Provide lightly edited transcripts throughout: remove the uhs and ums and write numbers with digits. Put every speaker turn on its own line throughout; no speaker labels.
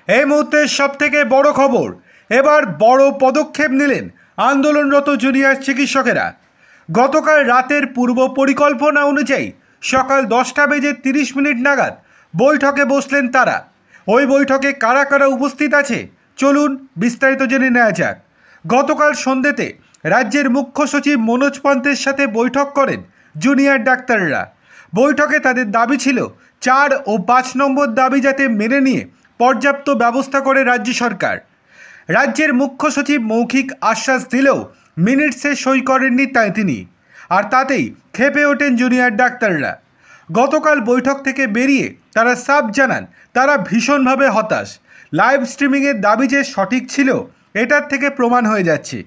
এই মুহূর্তে সবথেকে বড় খবর, এবার বড় পদক্ষেপ নিলেন আন্দোলনরত জুনিয়র চিকিৎসকেরা। গতকাল রাতের পূর্ব পরিকল্পনা অনুযায়ী সকাল 10:30 নাগাদ বৈঠকে বসলেন তারা। ওই বৈঠকে কারা কারা উপস্থিত আছে চলুন বিস্তারিত জেনে নেওয়া যাক। গতকাল সন্ধ্যেতে রাজ্যের মুখ্য সচিব মনোজ পন্থের সাথে বৈঠক করেন জুনিয়র ডাক্তাররা। বৈঠকে তাদের দাবি ছিল 4 ও 5 নম্বর দাবি যাতে মেনে নিয়ে পর্যাপ্ত ব্যবস্থা করে রাজ্য সরকার। রাজ্যের মুখ্য সচিব মৌখিক আশ্বাস দিলেও মিনিটসে সই করেননি তিনি, আর তাতেই ক্ষেপে ওঠেন জুনিয়র ডাক্তাররা। গতকাল বৈঠক থেকে বেরিয়ে তারা সাফ জানান তারা ভীষণভাবে হতাশ। লাইভ স্ট্রিমিংয়ের দাবি যে সঠিক ছিল এটার থেকে প্রমাণ হয়ে যাচ্ছে।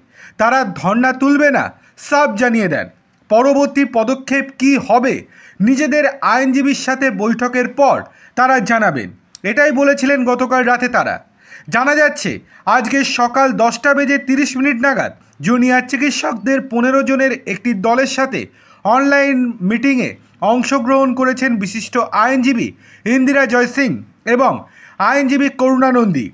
তারা ধর্ণা তুলবে না, সাফ জানিয়ে দেন। পরবর্তী পদক্ষেপ কী হবে নিজেদের আইনজীবীর সাথে বৈঠকের পর তারা জানাবেন, এটাই বলেছিলেন গতকাল রাতে তারা। জানা যাচ্ছে আজকে সকাল 10:30 নাগাদ জুনিয়র চিকিৎসকদের 15 জনের একটি দলের সাথে অনলাইন মিটিংয়ে অংশগ্রহণ করেছেন বিশিষ্ট আইনজীবী ইন্দিরা জয় সিং এবং আইনজীবী করুণা নন্দী।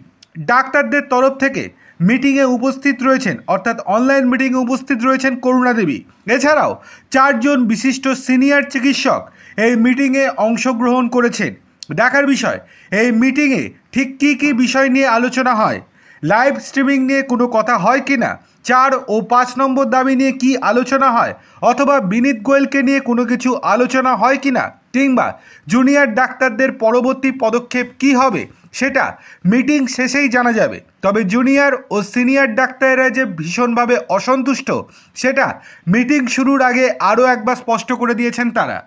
ডাক্তারদের তরফ থেকে মিটিংয়ে উপস্থিত রয়েছেন, অর্থাৎ অনলাইন মিটিংয়ে উপস্থিত রয়েছেন করুণা দেবী। এছাড়াও 4 জন বিশিষ্ট সিনিয়র চিকিৎসক এই মিটিংয়ে অংশগ্রহণ করেছেন। দেখার বিষয় এই মিটিংয়ে ঠিক কী কী বিষয় নিয়ে আলোচনা হয়, লাইভ স্ট্রিমিং নিয়ে কোনো কথা হয় কি না, 4 ও 5 নম্বর দাবি নিয়ে কি আলোচনা হয়, অথবা বিনীত গোয়েলকে নিয়ে কোনো কিছু আলোচনা হয় কি না, কিংবা জুনিয়র ডাক্তারদের পরবর্তী পদক্ষেপ কি হবে সেটা মিটিং শেষেই জানা যাবে। তবে জুনিয়র ও সিনিয়র ডাক্তাররা যে ভীষণভাবে অসন্তুষ্ট সেটা মিটিং শুরুর আগে আরও একবার স্পষ্ট করে দিয়েছেন তারা।